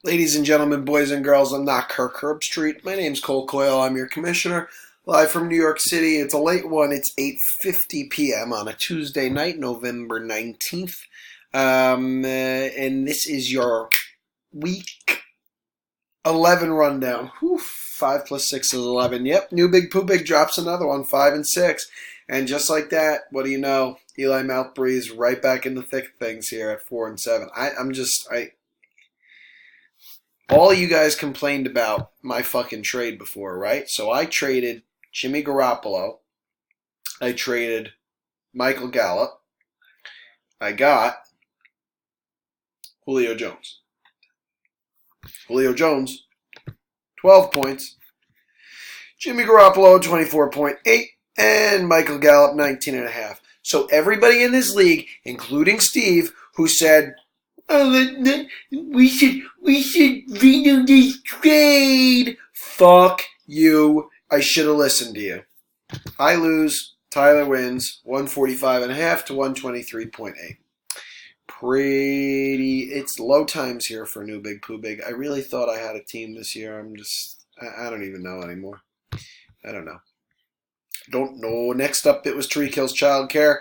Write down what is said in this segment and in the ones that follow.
Ladies and gentlemen, boys and girls, I'm not Kirk Herbstreit. My name's Cole Coyle. I'm your commissioner, live from New York City. It's a late one. It's 8:50 p.m. on a Tuesday night, November 19th. And this is your week 11 rundown. Whew, 5 plus 6 is 11. Yep, New Big Pooh Big drops another one, 5 and 6. And just like that, what do you know? Eli Mouthbreeze right back in the thick of things here at 4 and 7. All you guys complained about my fucking trade before, right? So I traded Jimmy Garoppolo. I traded Michael Gallup. I got Julio Jones. Julio Jones, 12 points. Jimmy Garoppolo, 24.8. And Michael Gallup, 19.5. So everybody in this league, including Steve, who said, we should redo this trade. Fuck you. I should have listened to you. I lose. Tyler wins 145.5 to 123.8. It's low times here for New Big Pooh Big. I really thought I had a team this year. I don't even know anymore. I don't know. Next up, it was Tree Kills Childcare.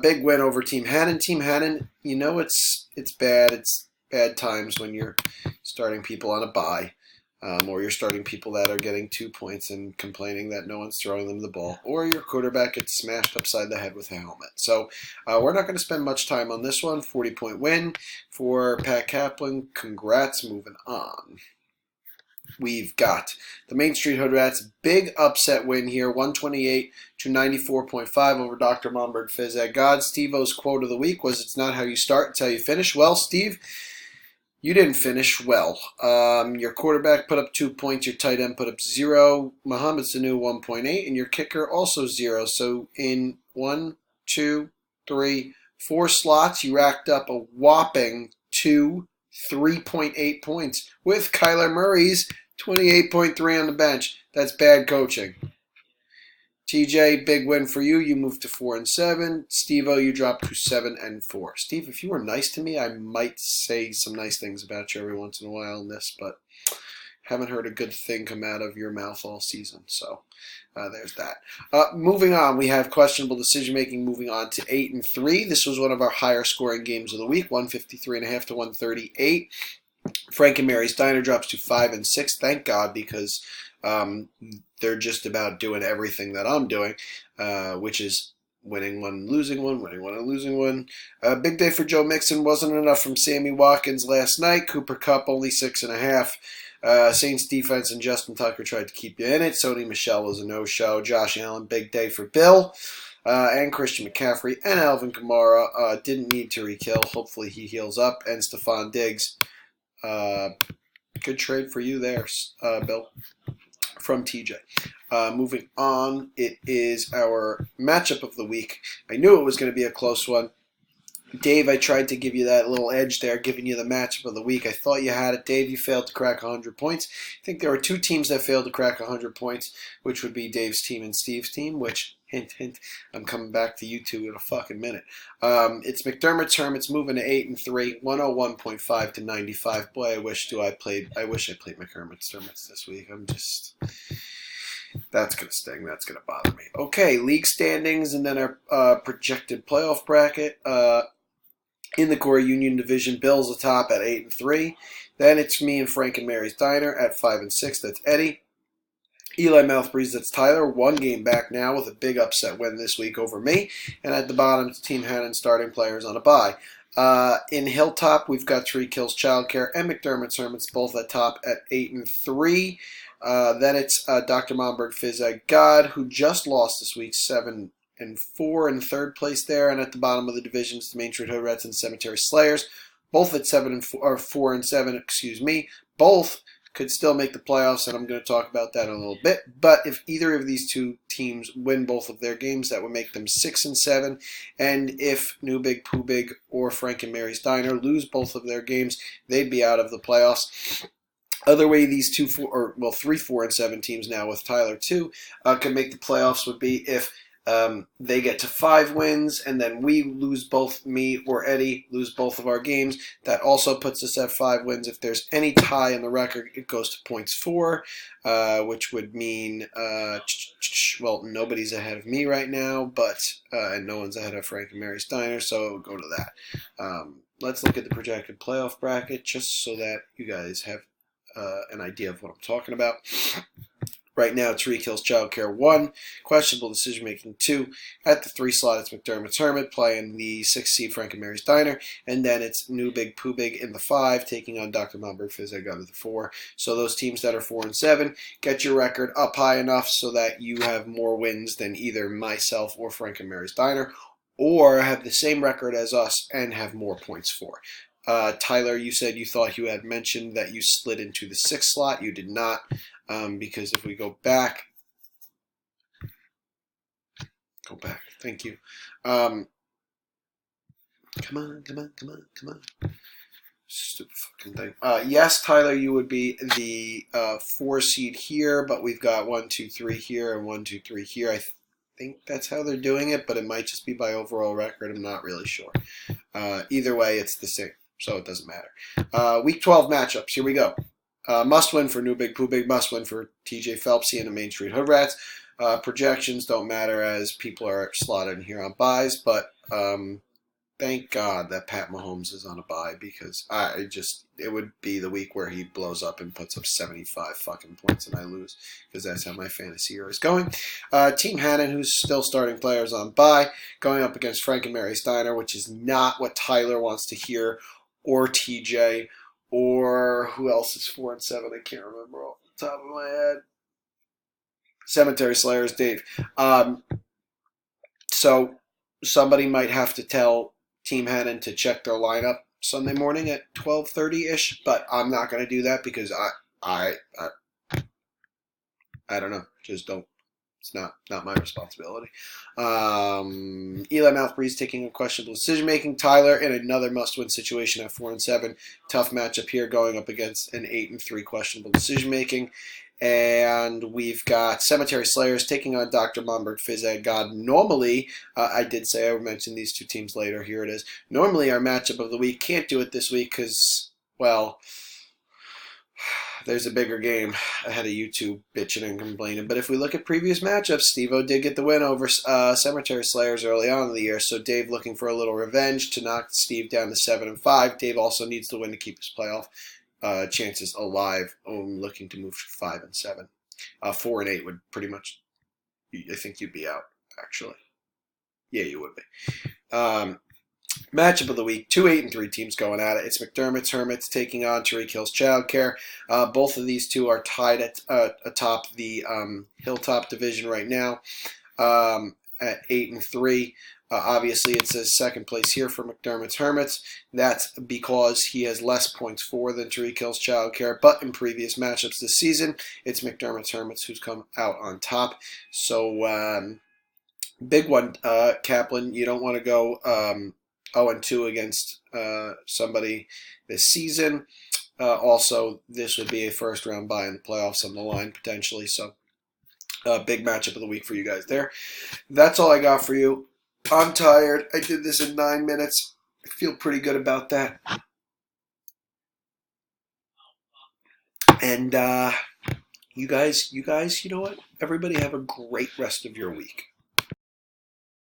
Big win over Team Hannon. Team Hannon, you know it's bad. It's bad times when you're starting people on a bye, or you're starting people that are getting 2 points and complaining that no one's throwing them the ball, or your quarterback gets smashed upside the head with a helmet. So we're not going to spend much time on this one. 40-point win for Pat Kaplan. Congrats. Moving on. We've got the Main Street Hood Rats. Big upset win here, 128 to 94.5 over Dr. Momberg Phys Ed God. Steve-O's quote of the week was, "It's not how you start, it's how you finish." Well, Steve, you didn't finish well. Your quarterback put up 2 points, your tight end put up 0, Mohamed Sanu 1.8, and your kicker also 0. So in 1, 2, 3, 4 slots, you racked up a whopping 3.8 points with Kyler Murray's 28.3 on the bench. That's bad coaching. TJ, big win for you. You moved to 4 and 7. Steve-O, you dropped to 7 and 4. Steve, if you were nice to me, I might say some nice things about you every once in a while in this, but haven't heard a good thing come out of your mouth all season. So there's that. Moving on, we have questionable decision making. Moving on to 8 and 3. This was one of our higher scoring games of the week. 153.5 to 138. Frank and Mary's Diner drops to 5 and 6. Thank God, because they're just about doing everything that I'm doing, which is winning one, losing one, winning one, and losing one. Big day for Joe Mixon. Wasn't enough from Sammy Watkins last night. Cooper Kupp only 6.5. Saints defense and Justin Tucker tried to keep you in it. Sony Michel was a no-show. Josh Allen, big day for Bill. And Christian McCaffrey and Alvin Kamara didn't need to re-kill. Hopefully he heals up. And Stephon Diggs. Good trade for you there, Bill, from TJ. Moving on, it is our matchup of the week. I knew it was going to be a close one. Dave, I tried to give you that little edge there, giving you the matchup of the week. I thought you had it. Dave, you failed to crack 100 points. I think there were 2 teams that failed to crack 100 points, which would be Dave's team and Steve's team, which, hint, hint, I'm coming back to you two in a fucking minute. It's McDermott's Hermits moving to 8 and 3, 101.5 to 95. Boy, I wish I played McDermott's Hermits this week. That's going to sting. That's going to bother me. Okay, league standings and then our projected playoff bracket. In the Core Union Division, Bill's atop at 8 and 3. Then it's me and Frank and Mary's Diner at 5 and 6. That's Eddie. Eli Mouthbreeze, that's Tyler. 1 game back now with a big upset win this week over me. And at the bottom, it's Team Hannon starting players on a bye. In Hilltop, we've got Tree Kills Childcare and McDermott's Hermits, both at top at 8 and 3. Then it's Dr. Momberg Phys Ed God, who just lost this week, 7 and 4 in third place there. And at the bottom of the divisions, the Main Street Hood Rats and Cemetery Slayers, both at 7 and 4, or 4 and 7. Excuse me. Both could still make the playoffs, and I'm going to talk about that in a little bit. But if either of these 2 teams win both of their games, that would make them 6 and 7. And if New Big Pooh Big or Frank and Mary's Diner lose both of their games, they'd be out of the playoffs. Other way these 3, 4, and 7 teams now with Tyler too could make the playoffs would be if They get to 5 wins, and then we lose both, me or Eddie lose both of our games. That also puts us at 5 wins. If there's any tie in the record, it goes to points 4, which would mean, well, nobody's ahead of me right now, but and no one's ahead of Frank and Mary's Diner, so it would go to that. Let's look at the projected playoff bracket just so that you guys have an idea of what I'm talking about. Right now, Tariq Hill's Childcare 1, questionable decision making 2. At the 3 slot, it's McDermott's Hermit playing the 6 seed Frank and Mary's Diner, and then it's New Big Pooh Big in the 5, taking on Dr. Momberg Phys Ed out of the 4. So those teams that are 4 and 7 get your record up high enough so that you have more wins than either myself or Frank and Mary's Diner, or have the same record as us and have more points for. Tyler, you said you thought you had mentioned that you slid into the 6th slot. You did not. Because if we go back, thank you. Come on. Stupid fucking thing. Yes, Tyler, you would be the 4 seed here, but we've got 1, 2, 3 here and 1, 2, 3 here. I think that's how they're doing it, but it might just be by overall record. I'm not really sure. Either way, it's the same, so it doesn't matter. Week 12 matchups. Here we go. Must win for New Big Pooh Big, must win for TJ Phelpsy and the Main Street Hood Rats. Projections don't matter as people are slotted in here on buys, but thank God that Pat Mahomes is on a bye, because it would be the week where he blows up and puts up 75 fucking points and I lose, because that's how my fantasy year is going. Team Hannon, who's still starting players on bye, going up against Frank and Mary's Diner, which is not what Tyler wants to hear, or TJ. Or who else is 4 and 7? I can't remember off the top of my head. Cemetery Slayers, Dave. So somebody might have to tell Team Hannon to check their lineup Sunday morning at 12:30-ish, but I'm not going to do that because I don't know. Just don't. It's not my responsibility. Eli Mouthbreeze taking a questionable decision making. Tyler in another must-win situation at 4 and 7. Tough matchup here, going up against an 8 and 3 questionable decision making. And we've got Cemetery Slayers taking on Dr. Momberg Phys Ed God. Normally, I did say I would mention these two teams later. Here it is. Normally, our matchup of the week. Can't do it this week because, well, there's a bigger game ahead of YouTube bitching and complaining. But if we look at previous matchups, Steve-O did get the win over Cemetery Slayers early on in the year. So Dave looking for a little revenge to knock Steve down to 7 and 5. Dave also needs to win to keep his playoff chances alive. Looking to move to 5 and 7. 4 and 8 would pretty much, I think you'd be out, actually. Yeah, you would be. Matchup of the week, 2 8 and 3 teams going at it. It's McDermott's Hermits taking on Tariq Hill's Childcare. Both of these two are tied atop the Hilltop division right now at 8 and 3. Obviously, it says second place here for McDermott's Hermits. That's because he has less points for than Tariq Hill's Childcare. But in previous matchups this season, it's McDermott's Hermits who's come out on top. So, big one, Kaplan. You don't want to go 0-2 against somebody this season. Also, this would be a first-round bye in the playoffs on the line, potentially. So, big matchup of the week for you guys there. That's all I got for you. I'm tired. I did this in 9 minutes. I feel pretty good about that. And you guys, you know what? Everybody have a great rest of your week.